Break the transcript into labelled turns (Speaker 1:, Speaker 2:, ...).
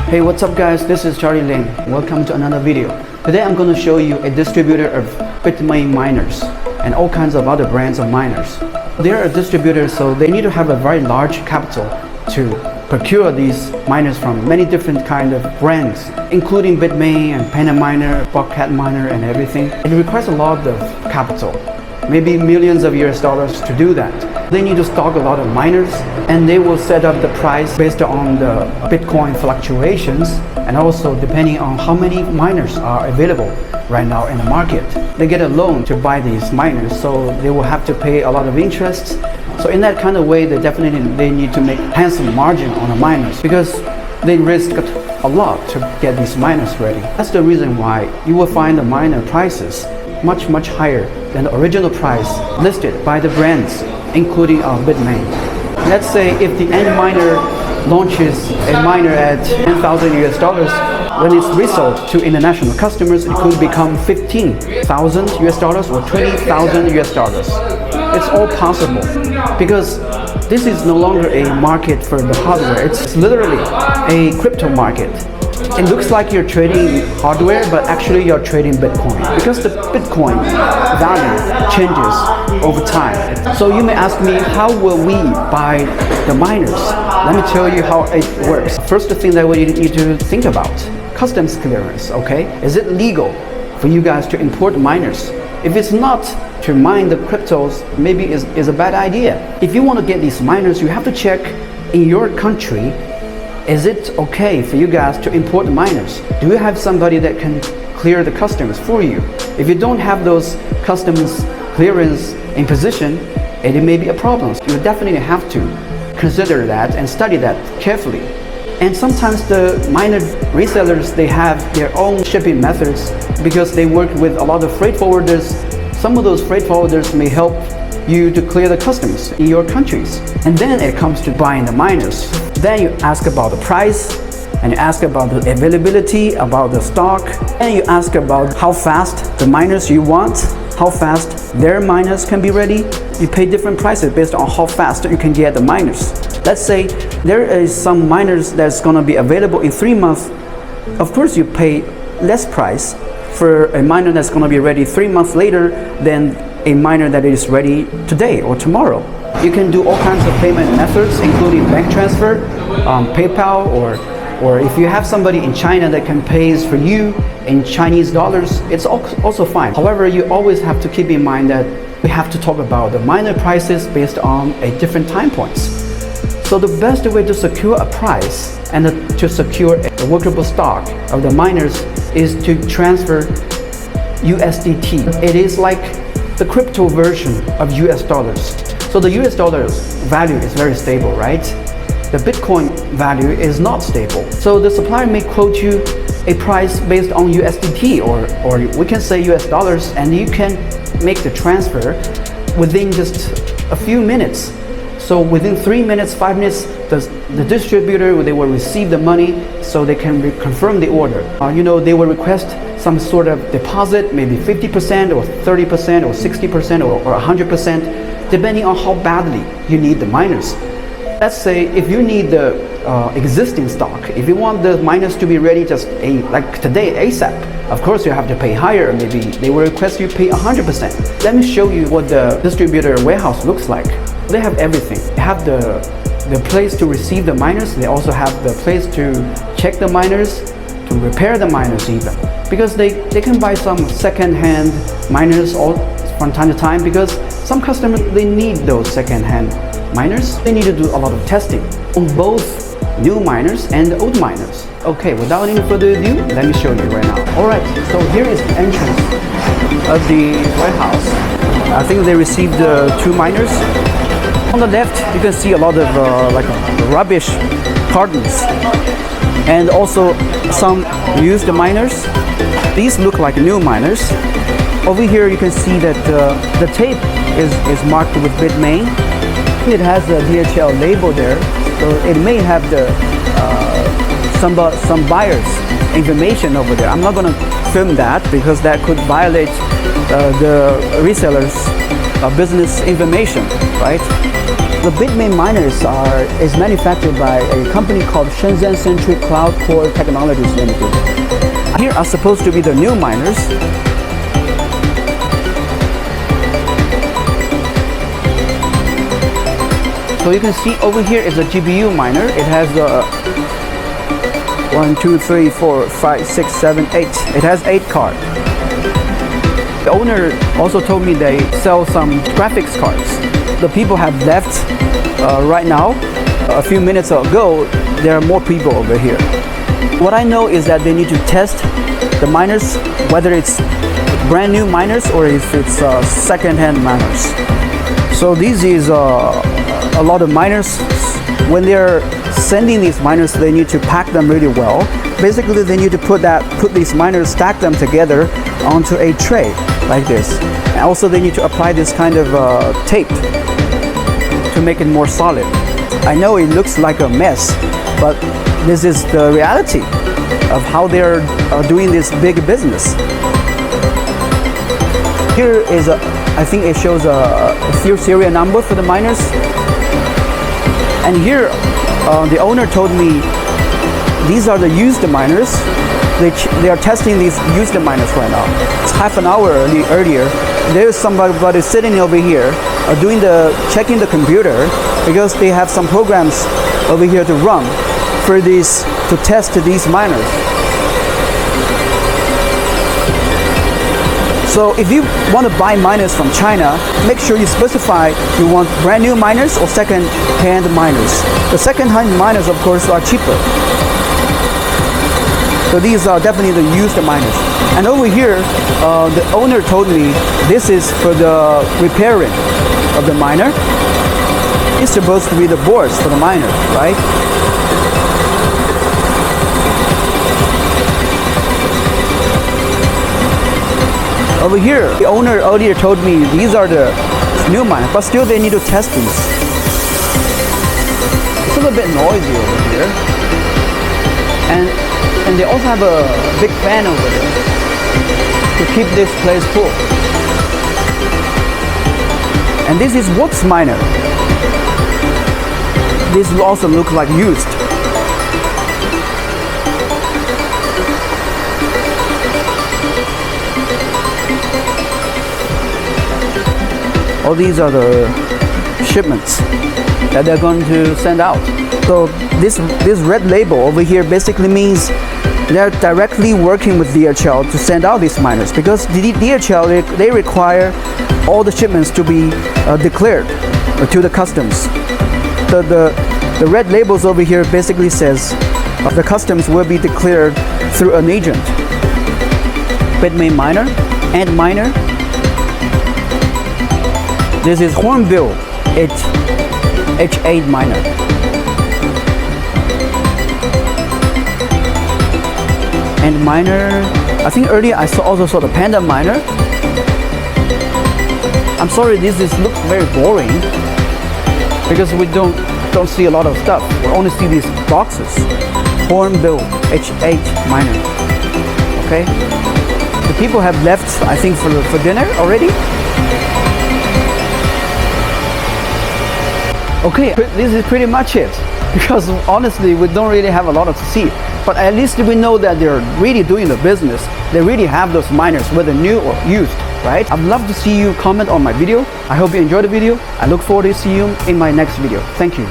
Speaker 1: Hey, what's up guys, this is Charlie Lin. Welcome to another video. Today I'm going to show you a distributor of Bitmain miners and all kinds of other brands of miners. They're a distributor, so they need to have a very large capital to procure these miners from many different kind of brands, including Bitmain and Antminer, Bobcat miner and everything. It requires a lot of capital, maybe millions of US dollars to do that. They need to stock a lot of miners, and they will set up the price based on the Bitcoin fluctuations and also depending on how many miners are available right now in the market. They get a loan to buy these miners, so they will have to pay a lot of interest. So in that kind of way, they need to make handsome margin on the miners because they risk a lot to get these miners ready. That's the reason why you will find the miner prices much higher than the original price listed by the brands, including Bitmain. Let's say if the end miner launches a miner at 10,000 US dollars, when it's resold to international customers, it could become 15,000 US dollars or 20,000 US dollars. It's all possible because this is no longer a market for the hardware. It's literally a crypto market. It looks like you're trading hardware, but actually you're trading Bitcoin because the Bitcoin value changes over time. So you may ask me, how will we buy the miners? Let me tell you how it works. First thing that we need to think about, customs clearance, okay? Is it legal for you guys to import miners? If it's not to mine the cryptos, maybe is a bad idea. If you want to get these miners, you have to check in your country, is it okay for you guys to import miners? Do you have somebody that can clear the customs for you? If you don't have those customs clearance in position, it may be a problem. You definitely have to consider that and study that carefully. And sometimes the miner resellers, they have their own shipping methods because they work with a lot of freight forwarders. Some of those freight forwarders may help you to clear the customs in your countries. And then it comes to buying the miners. Then you ask about the price, and you ask about the availability, about the stock, and you ask about how fast the miners you want, how fast their miners can be ready. You pay different prices based on how fast you can get the miners. Let's say there is some miners that's going to be available in 3 months. Of course you pay less price for a miner that's going to be ready 3 months later than a miner that is ready today or tomorrow. You can do all kinds of payment methods, including bank transfer, PayPal, or if you have somebody in China that can pay for you in Chinese dollars, it's also fine. However, you always have to keep in mind that we have to talk about the miner prices based on a different time points. So the best way to secure a price and to secure a workable stock of the miners is to transfer USDT. It is like the crypto version of US dollars. So the US dollar value is very stable, right? The Bitcoin value is not stable. So the supplier may quote you a price based on USDT or we can say US dollars, and you can make the transfer within just a few minutes. So within 3 minutes, 5 minutes, the distributor, they will receive the money so they can confirm the order. They will request some sort of deposit, maybe 50% or 30% or 60% or 100%, depending on how badly you need the miners. Let's say if you need the existing stock, if you want the miners to be ready just like today, ASAP, of course you have to pay higher. Maybe they will request you pay 100%. Let me show you what the distributor warehouse looks like. They have everything. They have the place to receive the miners. They also have the place to check the miners, to repair the miners even. Because they can buy some second-hand miners from time to time, because some customers, they need those second-hand miners. They need to do a lot of testing on both new miners and old miners. Okay, without any further ado, let me show you right now. Alright, so here is the entrance of the warehouse. I think they received 2 miners. On the left, you can see a lot of like rubbish cartons and also some used miners. These look like new miners. Over here you can see that the tape is marked with Bitmain. It has a DHL label there, so it may have the some buyers information over there. I'm not going to film that because that could violate the resellers business information, right? The Bitmain miners is manufactured by a company called Shenzhen Centric Cloud Core Technologies Limited. Here are supposed to be the new miners. So you can see over here is a GPU miner. It has 1, 2, 3, 4, 5, 6, 7, 8. It has 8 cards. The owner also told me they sell some graphics cards. The people have left right now. A few minutes ago, there are more people over here. What I know is that they need to test the miners, whether it's brand new miners or if it's second-hand miners. So this is a lot of miners. When they're sending these miners, they need to pack them really well. Basically, they need to put these miners, stack them together onto a tray like this. And also, they need to apply this kind of tape to make it more solid. I know it looks like a mess, but this is the reality of how they're doing this big business. Here is I think it shows a serial number for the miners. And here, the owner told me these are the used miners. They are testing these used miners right now. It's half an hour earlier. There's somebody sitting over here checking the computer because they have some programs over here to run to test these miners. So if you want to buy miners from China, make sure you specify you want brand new miners or second-hand miners. The second-hand miners, of course, are cheaper. So these are definitely the used miners. And over here, the owner told me this is for the repairing of the miner. It's supposed to be the boards for the miner, right? Over here, the owner earlier told me these are the new miners, but still they need to test these. It's a little bit noisy over here. And they also have a big fan over there to keep this place cool. And this is What's miner. This will also look like used. All these are the shipments that they're going to send out. So this red label over here basically means they're directly working with DHL to send out these miners, because DHL they require all the shipments to be declared to the customs. The red labels over here basically says the customs will be declared through an agent. Bitmain miner, antminer. This is Hornbill H8 miner. And miner, I think earlier I also saw the Panda miner. I'm sorry, this looks very boring because we don't see a lot of stuff. We only see these boxes. Hornbill H8 miner. Okay. The people have left, I think, for dinner already. Okay, this is pretty much it, because honestly we don't really have a lot to see, but at least we know that they're really doing the business. They really have those miners, whether new or used, right? I'd love to see you comment on my video. I hope you enjoyed the video. I look forward to seeing you in my next video. Thank you.